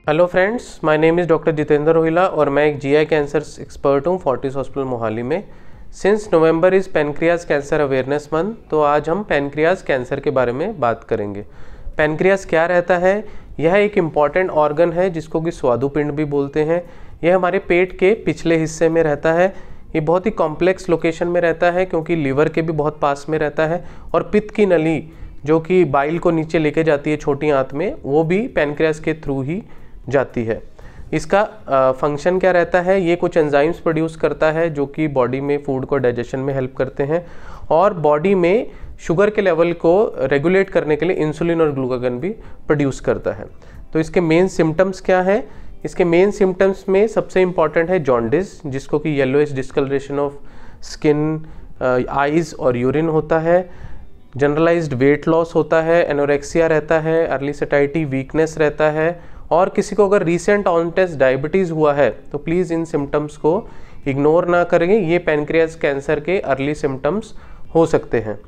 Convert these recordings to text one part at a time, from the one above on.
Hello friends, my name is doctor Jitendra Rohila और मैं एक जीआई कैंसर एक्सपर्ट हूँ फोर्टिस हॉस्पिटल मोहाली में। Since November is pancreas cancer awareness month, तो आज हम पैनक्रियाज कैंसर के बारे में बात करेंगे। पैनक्रियाज क्या रहता है? यह एक इम्पॉर्टेंट ऑर्गन है जिसको कि स्वादुपिंड भी बोलते हैं। यह हमारे पेट के पिछले हिस्से में रहता है। ये बहुत ही कॉम्प्लेक्स लोकेशन में रहता है क्योंकि लीवर के भी बहुत पास में रहता है, और पित्त की नली जो कि बाइल को नीचे लेके जाती है छोटी आंत में, वो भी पैनक्रियाज के थ्रू ही जाती है। इसका फंक्शन क्या रहता है? ये कुछ एंजाइम्स प्रोड्यूस करता है जो कि बॉडी में फूड को डाइजेशन में हेल्प करते हैं, और बॉडी में शुगर के लेवल को रेगुलेट करने के लिए इंसुलिन और ग्लूकागन भी प्रोड्यूस करता है। तो इसके मेन सिम्टम्स क्या हैं? इसके मेन सिम्टम्स में सबसे इंपॉर्टेंट है जॉन्डिस, जिसको कि yellowish discolouration of skin, eyes और यूरिन होता है। जनरलाइज्ड वेट लॉस होता है, एनोरेक्सिया रहता है, अर्ली सैटिस्फैक्टरी, वीकनेस रहता है, और किसी को अगर रीसेंट ऑनसेट डायबिटीज़ हुआ है तो प्लीज़ इन सिम्टम्स को इग्नोर ना करेंगे। ये पैनक्रियाज कैंसर के अर्ली सिम्टम्स हो सकते हैं।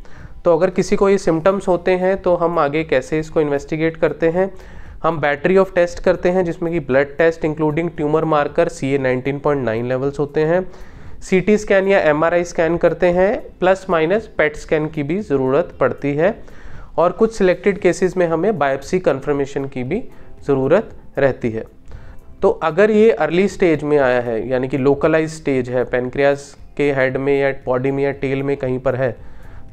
तो अगर किसी को ये सिम्टम्स होते हैं तो हम आगे कैसे इसको इन्वेस्टिगेट करते हैं? हम बैटरी ऑफ टेस्ट करते हैं जिसमें कि blood test including tumour marker CA19.9 levels होते हैं, CT स्कैन या MRI स्कैन करते हैं, प्लस माइनस पेट स्कैन की भी ज़रूरत पड़ती है, और कुछ सिलेक्टेड केसेस में हमें बायोप्सी कन्फर्मेशन की भी ज़रूरत रहती है। तो अगर ये अर्ली स्टेज में आया है, यानी कि लोकलाइज स्टेज है, पैनक्रियाज के हेड में या बॉडी में या टेल में कहीं पर है,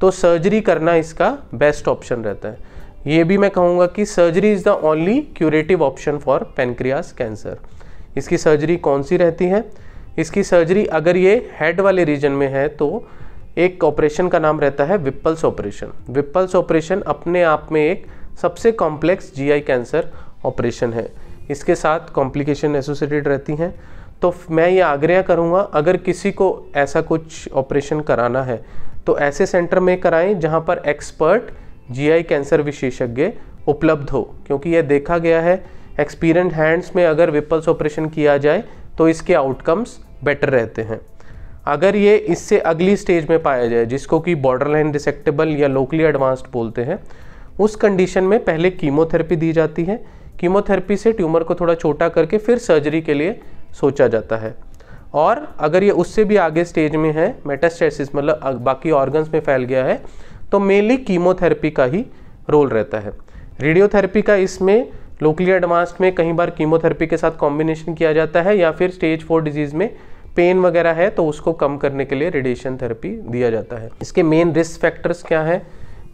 तो सर्जरी करना इसका बेस्ट ऑप्शन रहता है। ये भी मैं कहूँगा कि surgery is the only curative option for pancreas cancer. इसकी सर्जरी कौन सी रहती है? इसकी सर्जरी अगर ये हेड वाले रीजन में है तो एक ऑपरेशन का नाम रहता है विप्पल्स ऑपरेशन। विप्पल्स ऑपरेशन अपने आप में एक सबसे कॉम्प्लेक्स GI कैंसर ऑपरेशन है। इसके साथ कॉम्प्लिकेशन एसोसिएटेड रहती हैं। तो मैं ये आग्रह करूँगा, अगर किसी को ऐसा कुछ ऑपरेशन कराना है तो ऐसे सेंटर में कराएं जहाँ पर एक्सपर्ट GI कैंसर विशेषज्ञ उपलब्ध हो, क्योंकि यह देखा गया है एक्सपीरियंस हैंड्स में अगर विप्पल्स ऑपरेशन किया जाए तो इसके आउटकम्स बेटर रहते हैं। अगर ये इससे अगली स्टेज में पाया जाए, जिसको कि बॉर्डरलाइन रिसेक्टेबल या लोकली एडवांस्ड बोलते हैं, उस कंडीशन में पहले कीमोथेरेपी दी जाती है। कीमोथेरेपी से ट्यूमर को थोड़ा छोटा करके फिर सर्जरी के लिए सोचा जाता है। और अगर ये उससे भी आगे स्टेज में है, मेटास्टेसिस मतलब बाकी ऑर्गन्स में फैल गया है, तो मेनली कीमोथेरेपी का ही रोल रहता है। रेडियोथेरेपी का इसमें लोकली एडवांस्ड में कई बार कीमोथेरेपी के साथ कॉम्बिनेशन किया जाता है, या फिर स्टेज 4 डिजीज़ में पेन वगैरह है तो उसको कम करने के लिए रेडिएशन थेरेपी दिया जाता है। इसके मेन रिस्क फैक्टर्स क्या है?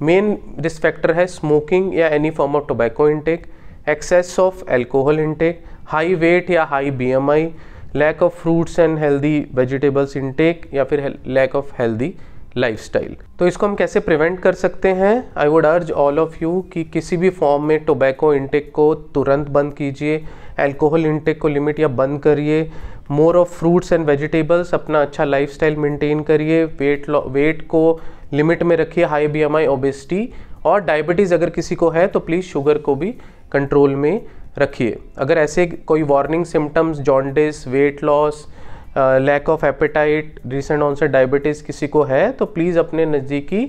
मेन रिस्क फैक्टर है स्मोकिंग या any form of tobacco intake, excess of alcohol intake, high weight या high BMI, lack of fruits and healthy vegetables intake, या फिर लैक ऑफ हेल्दी लाइफस्टाइल। तो इसको हम कैसे प्रिवेंट कर सकते हैं? आई वुड अर्ज ऑल ऑफ यू कि किसी भी फॉर्म में टोबैको इंटेक को तुरंत बंद कीजिए, एल्कोहल इंटेक को लिमिट या बंद करिए, more of fruits and vegetables, अपना अच्छा लाइफस्टाइल मेंटेन करिए, वेट को लिमिट में रखिए, हाई BMI, ओबेसिटी और डायबिटीज़ अगर किसी को है तो प्लीज़ शुगर को भी कंट्रोल में रखिए। अगर ऐसे कोई warning symptoms, jaundice, weight loss, lack of appetite, recent onset diabetes किसी को है तो प्लीज़ अपने नज़दीकी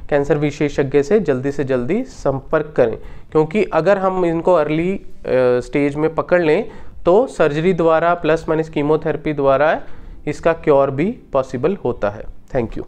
कैंसर विशेषज्ञ से जल्दी संपर्क करें, क्योंकि अगर हम इनको अर्ली स्टेज में पकड़ लें तो सर्जरी द्वारा प्लस माइनस कीमोथेरेपी द्वारा इसका क्योर भी पॉसिबल होता है। Thank you.